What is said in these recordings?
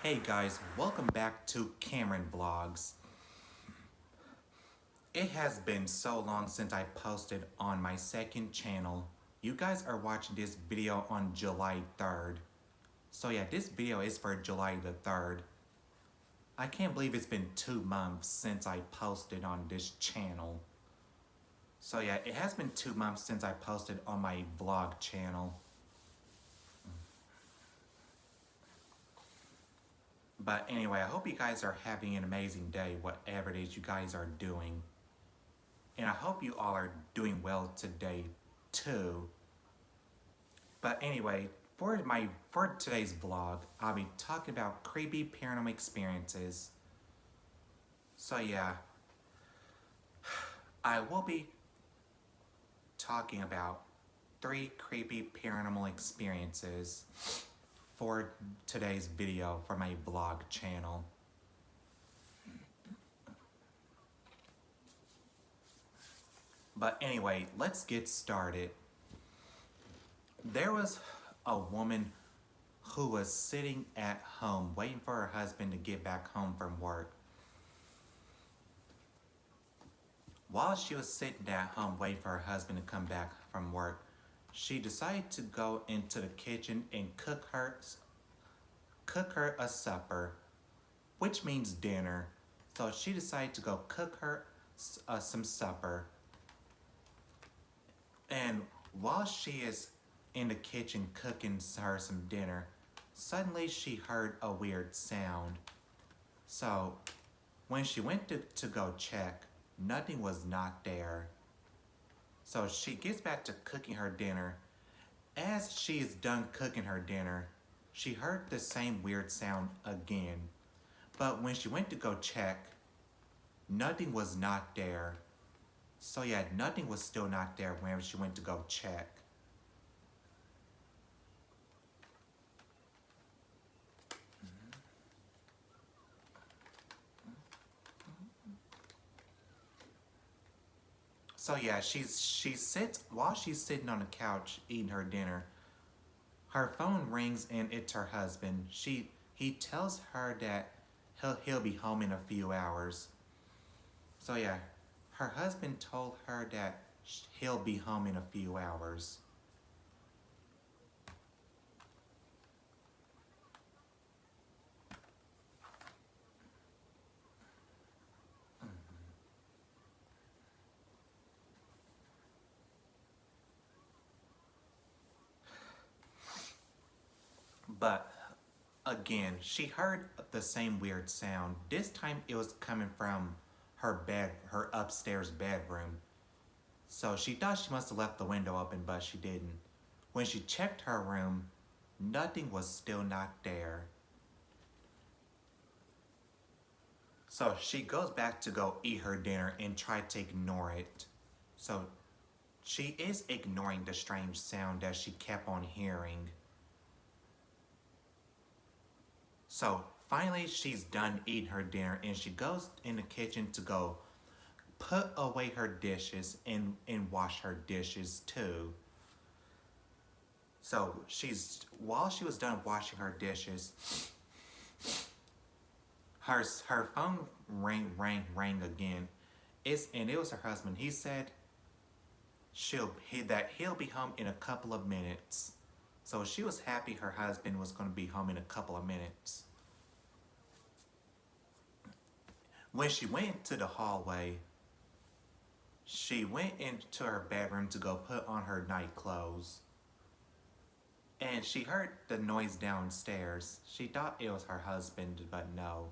Hey guys, welcome back to Cameron Vlogs. It has been so long since I posted on my second channel. You guys are watching this video on July 3rd. So yeah, this video is for July the 3rd. I can't believe it's been 2 months since I posted on this channel. So yeah, it has been 2 months since I posted on my vlog channel. But anyway, I hope you guys are having an amazing day, whatever it is you guys are doing. And I hope you all are doing well today too. But anyway, for today's vlog, I'll be talking about creepy paranormal experiences. So yeah, I will be talking about 3 creepy paranormal experiences for today's video for my vlog channel. But anyway, let's get started. There was a woman who was sitting at home waiting for her husband to get back home from work. While she was sitting at home waiting for her husband to come back from work, she decided to go into the kitchen and cook her a supper, which means dinner. So she decided to go cook her some supper. And while she is in the kitchen cooking her some dinner, suddenly she heard a weird sound. So when she went to go check, nothing was not there. So she gets back to cooking her dinner. As she is done cooking her dinner, she heard the same weird sound again. But when she went to go check, nothing was not there. So yeah, nothing was still not there whenever she went to go check. So yeah, while she's sitting on the couch eating her dinner, her phone rings and it's her husband. He tells her that he'll be home in a few hours. So yeah, her husband told her that he'll be home in a few hours. But again, she heard the same weird sound. This time it was coming from her upstairs bedroom. So she thought she must have left the window open, but she didn't. When she checked her room, nothing was still not there. So she goes back to go eat her dinner and try to ignore it. So she is ignoring the strange sound that she kept on hearing. So finally she's done eating her dinner and she goes in the kitchen to go put away her dishes and wash her dishes too. So while she was done washing her dishes, her phone rang again. It was her husband. He said that he'll be home in a couple of minutes. So she was happy her husband was going to be home in a couple of minutes. When she went to the hallway, she went into her bedroom to go put on her night clothes. And she heard the noise downstairs. She thought it was her husband, but no,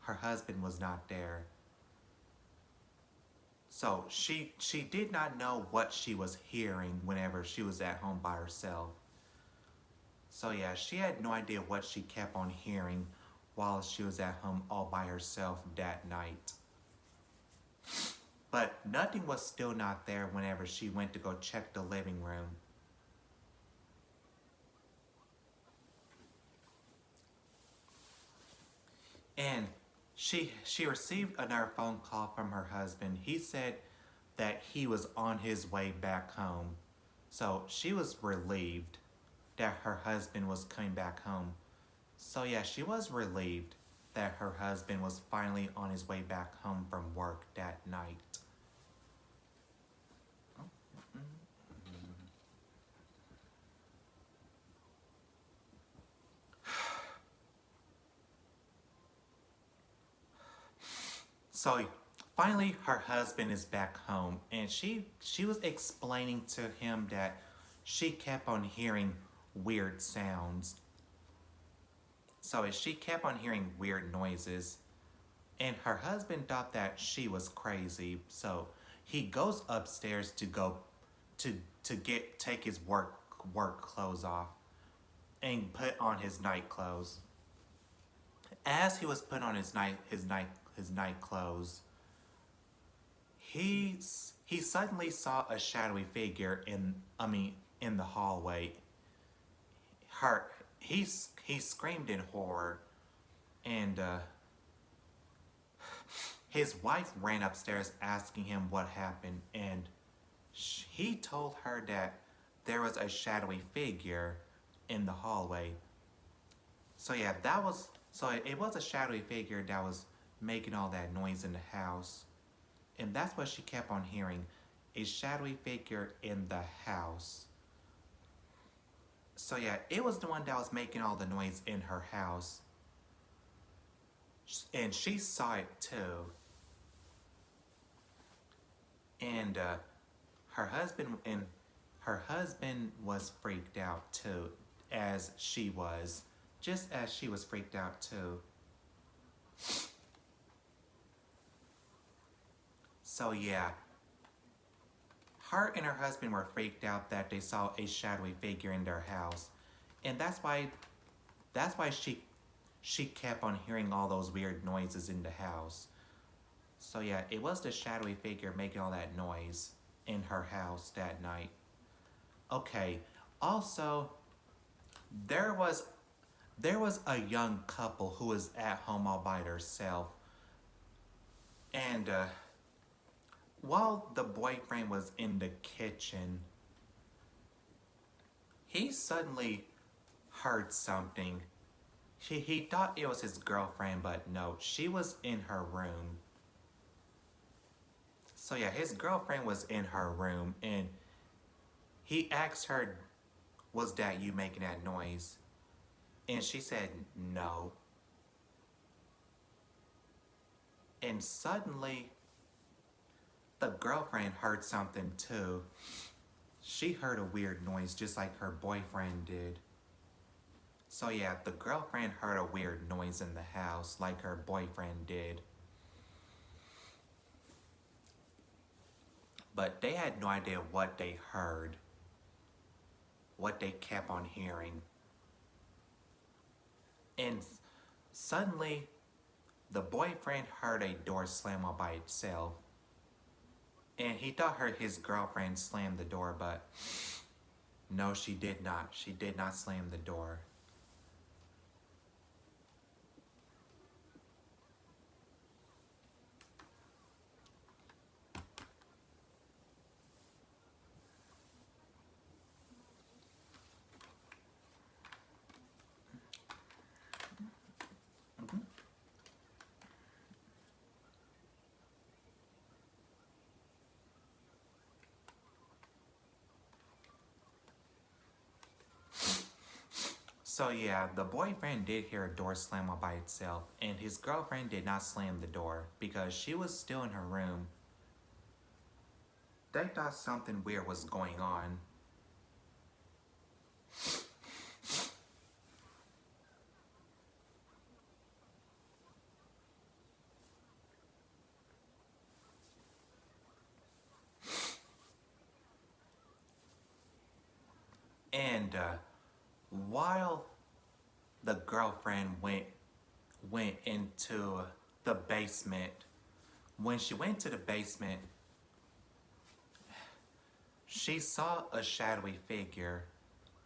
her husband was not there. So she did not know what she was hearing whenever she was at home by herself. So yeah, she had no idea what she kept on hearing while she was at home all by herself that night. But nothing was still not there whenever she went to go check the living room. And she received another phone call from her husband. He said that he was on his way back home. So she was relieved that her husband was coming back home. So yeah, she was relieved that her husband was finally on his way back home from work that night. So finally her husband is back home and she was explaining to him that she kept on hearing weird sounds. So she kept on hearing weird noises and her husband thought that she was crazy. So he goes upstairs to go to take his work clothes off and put on his night clothes. As he was putting on his night clothes, he suddenly saw a shadowy figure in the hallway. Her he screamed in horror, and his wife ran upstairs asking him what happened, and he told her that there was a shadowy figure in the hallway. So yeah, it was a shadowy figure that was making all that noise in the house. And that's what she kept on hearing, a shadowy figure in the house. So yeah, it was the one that was making all the noise in her house. And she saw it too. And her husband was freaked out too, as she was, just as she was freaked out too. So yeah, her and her husband were freaked out that they saw a shadowy figure in their house, and that's why she kept on hearing all those weird noises in the house. So yeah, it was the shadowy figure making all that noise in her house that night. Okay, also there was a young couple who was at home all by herself, and while the boyfriend was in the kitchen, he suddenly heard something. He thought it was his girlfriend, but no, she was in her room. So yeah, his girlfriend was in her room, and he asked her, "Was that you making that noise?" And she said, "No." And suddenly, the girlfriend heard something too. She heard a weird noise just like her boyfriend did. So yeah, the girlfriend heard a weird noise in the house like her boyfriend did. But they had no idea what they heard, what they kept on hearing. And suddenly, the boyfriend heard a door slam all by itself. And he thought his girlfriend slammed the door, but no, she did not. She did not slam the door. So yeah, the boyfriend did hear a door slam all by itself, and his girlfriend did not slam the door because she was still in her room. They thought something weird was going on. And while the girlfriend went into the basement, when she went to the basement, she saw a shadowy figure.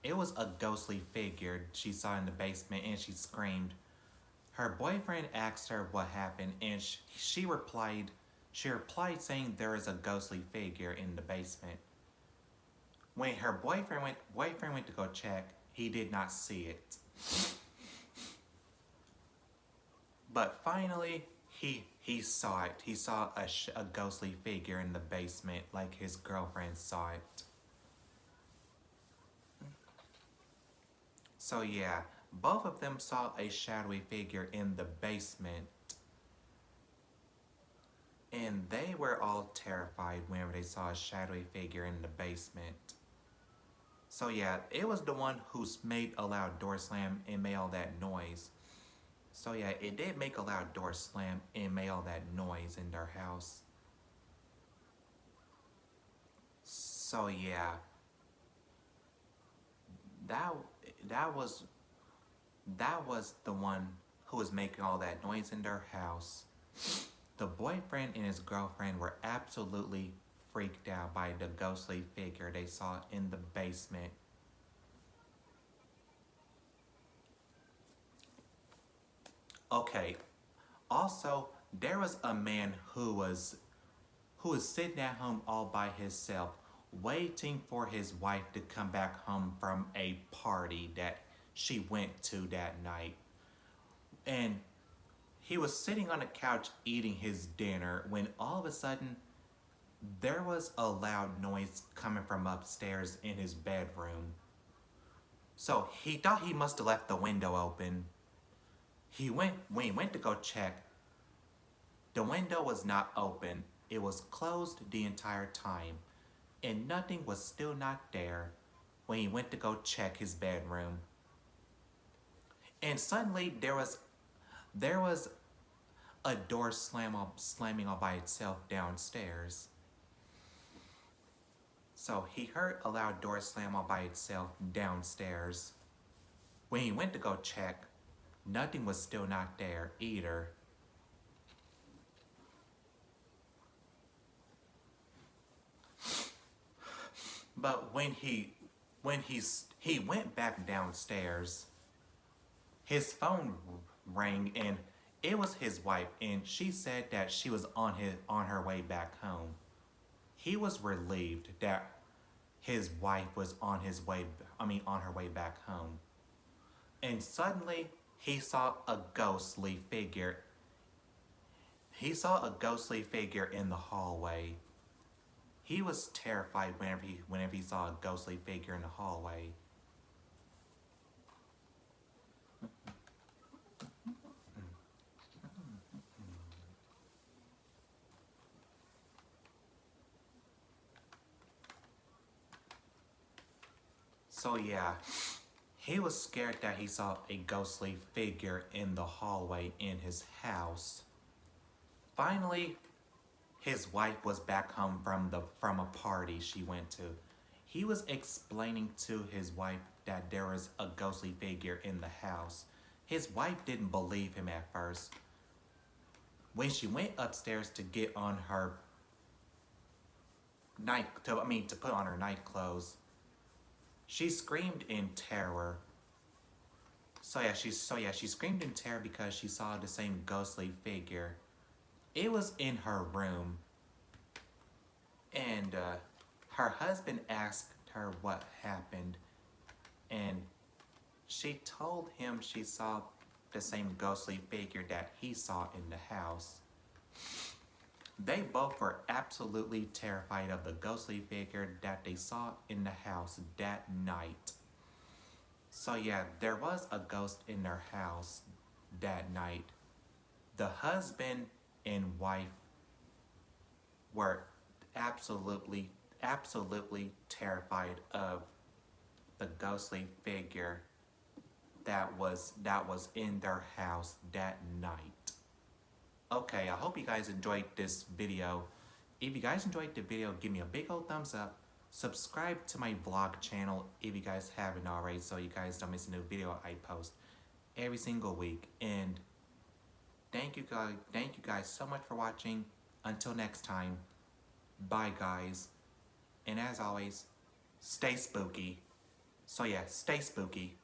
It was a ghostly figure she saw in the basement, and she screamed. Her boyfriend asked her what happened, and she replied saying there is a ghostly figure in the basement. When her boyfriend went to go check, he did not see it. But finally, he saw it. He saw a ghostly figure in the basement, like his girlfriend saw it. So yeah, both of them saw a shadowy figure in the basement. And they were all terrified whenever they saw a shadowy figure in the basement. So yeah, it was the one who made a loud door slam and made all that noise. So yeah, it did make a loud door slam and made all that noise in their house. So yeah, that that was that was the one who was making all that noise in their house. The boyfriend and his girlfriend were absolutely freaked out by the ghostly figure they saw in the basement. Okay, also, there was a man who was sitting at home all by himself, waiting for his wife to come back home from a party that she went to that night. And he was sitting on the couch eating his dinner when all of a sudden there was a loud noise coming from upstairs in his bedroom. So he thought he must have left the window open. When he went to go check, the window was not open. It was closed the entire time, and nothing was still not there when he went to go check his bedroom. And suddenly there was a door slamming all by itself downstairs. So he heard a loud door slam all by itself downstairs. When he went to go check, nothing was still not there either. But when he went back downstairs, his phone rang and it was his wife, and she said that she was on her way back home. He was relieved that his wife was on her way back home. And suddenly he saw a ghostly figure. He saw a ghostly figure in the hallway. He was terrified whenever he saw a ghostly figure in the hallway. So yeah, he was scared that he saw a ghostly figure in the hallway in his house. Finally, his wife was back home from a party she went to. He was explaining to his wife that there was a ghostly figure in the house. His wife didn't believe him at first. When she went upstairs to get on her to put on her night clothes, she screamed in terror. She screamed in terror because she saw the same ghostly figure. It was in her room, and her husband asked her what happened, and she told him she saw the same ghostly figure that he saw in the house. They both were absolutely terrified of the ghostly figure that they saw in the house that night. So yeah, there was a ghost in their house that night. The husband and wife were absolutely terrified of the ghostly figure that was in their house that night. Okay, I hope you guys enjoyed this video. If you guys enjoyed the video, give me a big old thumbs up. Subscribe to my vlog channel if you guys haven't already, so you guys don't miss a new video I post every single week. And thank you guys so much for watching. Until next time, bye guys. And as always, stay spooky. So yeah, stay spooky.